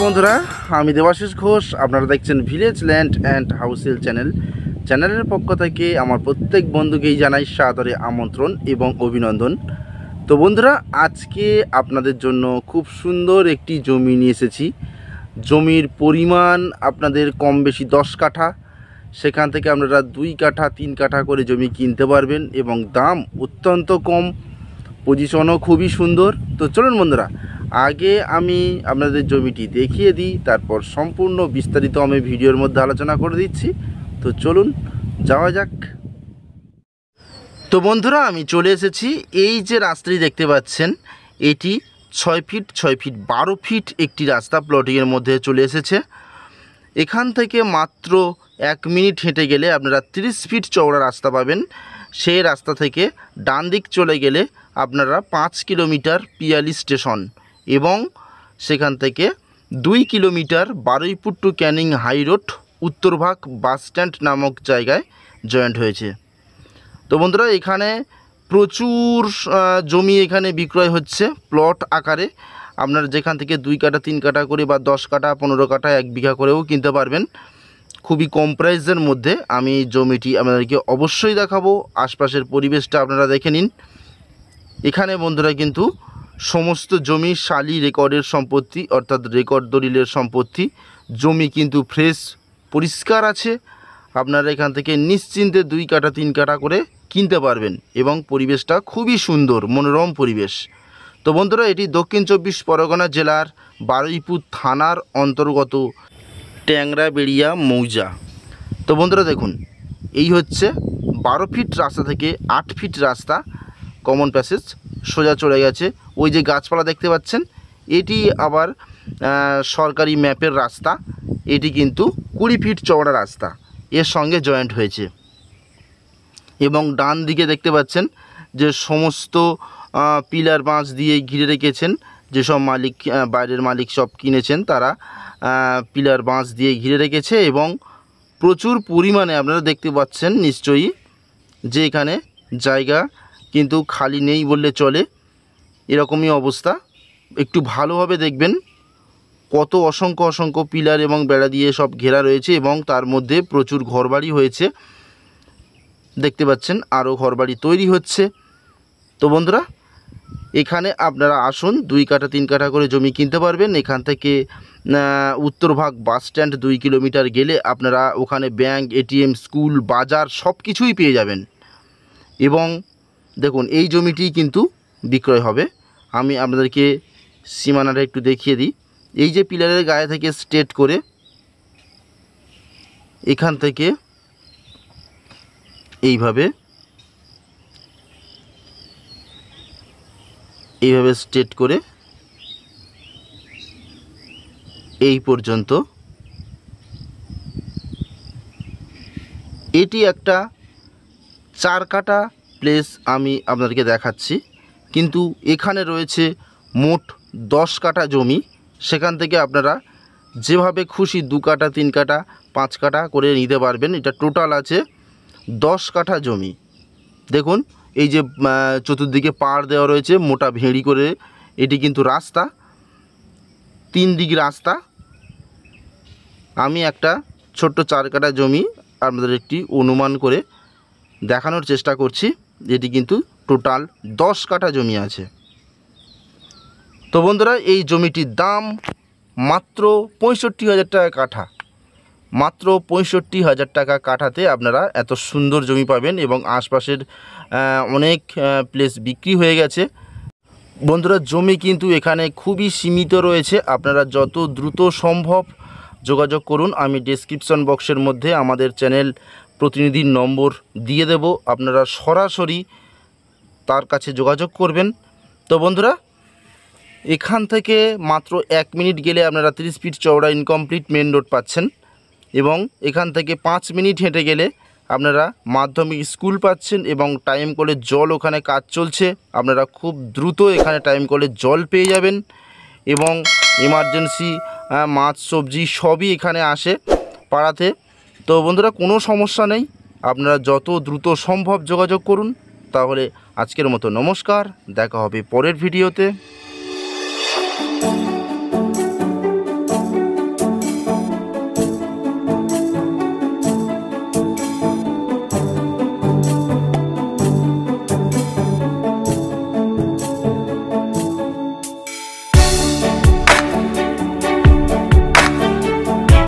বন্ধুরা, আমি দেবাশিস ঘোষ। আপনারা দেখছেন ভিলেজ ল্যান্ড অ্যান্ড হাউসেল চ্যানেলের পক্ষ থেকে আমার প্রত্যেক বন্ধুকেই জানাই সাদরে আমন্ত্রণ এবং অভিনন্দন। তো বন্ধুরা, আজকে আপনাদের জন্য খুব সুন্দর একটি জমি নিয়ে এসেছি। জমির পরিমাণ আপনাদের কম বেশি 10 কাঠা, সেখান থেকে আপনারা 2 কাঠা 3 কাঠা করে জমি কিনতে পারবেন এবং দাম অত্যন্ত কম, পজিশনও খুবই সুন্দর। তো চলুন বন্ধুরা, আগে আমি আপনাদের জমিটি দেখিয়ে দিই, তারপর সম্পূর্ণ বিস্তারিত আমি ভিডিওর মধ্যে আলোচনা করে দিচ্ছি। তো চলুন যাওয়া যাক। তো বন্ধুরা, আমি চলে এসেছি। এই যে রাস্তাটি দেখতে পাচ্ছেন, এটি 6 ফিট 6 ফিট 12 ফিট একটি রাস্তা প্লটিংয়ের মধ্যে চলে এসেছে। এখান থেকে মাত্র 1 মিনিট হেঁটে গেলে আপনারা 30 ফিট চওড়া রাস্তা পাবেন। সেই রাস্তা থেকে ডান দিক চলে গেলে আপনারা 5 কিলোমিটার পিয়ালি স্টেশন এবং সেখান থেকে 2 kilometre Baruipur to Canning high road Uttarbhag bus stand নামক জায়গায় জয়েন্ট হয়েছে। তো বন্ধুরা, এখানে প্রচুর জমি এখানে বিক্রয় হচ্ছে প্লট আকারে। আপনারা যেখান থেকে 2 কাঠা 3 কাঠা করে বা 10 কাঠা 15 কাঠা 1 বিঘা করেও কিনতে পারবেন খুবই কম প্রাইসের মধ্যে। আমি জমিটি আপনাদেরকে অবশ্যই দেখাবো। আশপাশের পরিবেশটা আপনারা দেখে নিন। এখানে বন্ধুরা কিন্তু সমস্ত জমি শালি রেকর্ডের সম্পত্তি, অর্থাৎ রেকর্ড দলিলের সম্পত্তি। জমি কিন্তু ফ্রেশ পরিষ্কার আছে। আপনারা এখান থেকে নিশ্চিন্তে 2 কাঠা 3 কাঠা করে কিনতে পারবেন এবং পরিবেশটা খুবই সুন্দর, মনোরম পরিবেশ। তো বন্ধুরা, এটি দক্ষিণ 24 পরগনা জেলার বারুইপুর থানার অন্তর্গত ট্যাংরাবেড়িয়া মৌজা। তো বন্ধুরা দেখুন, এই হচ্ছে 12 ফিট রাস্তা থেকে 8 ফিট রাস্তা কমন প্যাসেজ সোজা চলে গেছে। ওই যে গাছপালা দেখতে পাচ্ছেন, এটি আবার সরকারি ম্যাপের রাস্তা। এটি কিন্তু 20 ফিট চওড়া রাস্তা এর সঙ্গে জয়েন্ট হয়েছে। এবং ডান দিকে দেখতে পাচ্ছেন যে সমস্ত পিলার বাঁশ দিয়ে ঘিরে রেখেছেন। যেসব মালিক, বাইরের মালিক সব কিনেছেন, তারা পিলার বাঁশ দিয়ে ঘিরে রেখেছে এবং প্রচুর পরিমাণে আপনারা দেখতে পাচ্ছেন নিশ্চয়ই যে এখানে জায়গা কিন্তু খালি নেই বললে চলে, এরকমই অবস্থা। একটু ভালোভাবে দেখবেন কত অসংখ্য অসংখ্য পিলার এবং বেড়া দিয়ে সব ঘেরা রয়েছে এবং তার মধ্যে প্রচুর ঘরবাড়ি হয়েছে। দেখতে পাচ্ছেন আরও ঘরবাড়ি তৈরি হচ্ছে। তো বন্ধুরা, এখানে আপনারা আসুন, 2 কাঠা 3 কাঠা করে জমি কিনতে পারবেন। এখান থেকে উত্তরভাগ বাস স্ট্যান্ড 2 কিলোমিটার গেলে আপনারা ওখানে ব্যাংক, এটিএম, স্কুল, বাজার সব কিছুই পেয়ে যাবেন। এবং দেখুন, এই জমিটি কিন্তু বিক্রয় হবে। আমি আপনাদেরকে সীমানাটা একটু দেখিয়ে দিই। এই যে পিলারের গায়ে থেকে স্ট্রেট করে এখান থেকে এইভাবে স্ট্রেট করে এই পর্যন্ত এটি একটা 4 কাঠা প্লেস আমি আপনাদেরকে দেখাচ্ছি, কিন্তু এখানে রয়েছে মোট 10 কাঠা জমি। সেখান থেকে আপনারা যেভাবে খুশি 2 কাঠা 3 কাঠা 5 কাঠা করে নিতে পারবেন। এটা টোটাল আছে 10 কাঠা জমি। দেখুন, এই যে চতুর্দিকে পাড় দেওয়া রয়েছে মোটা ভেড়ি করে, এটি কিন্তু রাস্তা, 3 দিক রাস্তা। আমি একটা ছোট্ট 4 কাঠা জমি আপনাদের একটি অনুমান করে দেখানোর চেষ্টা করছি। এটি কিন্তু টোটাল 10 কাঠা জমি আছে। তো বন্ধুরা, এই জমিটির দাম মাত্র 65,000 টাকা কাঠা। মাত্র 65,000 টাকা কাঠাতে আপনারা এত সুন্দর জমি পাবেন এবং আশপাশের অনেক প্লেস বিক্রি হয়ে গেছে। বন্ধুরা, জমি কিন্তু এখানে খুবই সীমিত রয়েছে। আপনারা যত দ্রুত সম্ভব যোগাযোগ করুন। আমি ডেসক্রিপশন বক্সের মধ্যে আমাদের চ্যানেল প্রতিনিধির নম্বর দিয়ে দেব, আপনারা সরাসরি তার কাছে যোগাযোগ করবেন। তো বন্ধুরা, এখান থেকে মাত্র 1 মিনিট গেলে আপনারা 30 ফিট চওড়া ইনকমপ্লিট মেন রোড পাচ্ছেন এবং এখান থেকে 5 মিনিট হেঁটে গেলে আপনারা মাধ্যমিক স্কুল পাচ্ছেন এবং টাইম কলের জল ওখানে কাজ চলছে। আপনারা খুব দ্রুত এখানে টাইম কলের জল পেয়ে যাবেন এবং এমার্জেন্সি মাছ সবজি সবই এখানে আসে পাড়াতে। তো বন্ধুরা, কোনো সমস্যা নেই, আপনারা যত দ্রুত সম্ভব যোগাযোগ করুন। তাহলে আজকের মতো নমস্কার, দেখা হবে পরের ভিডিওতে।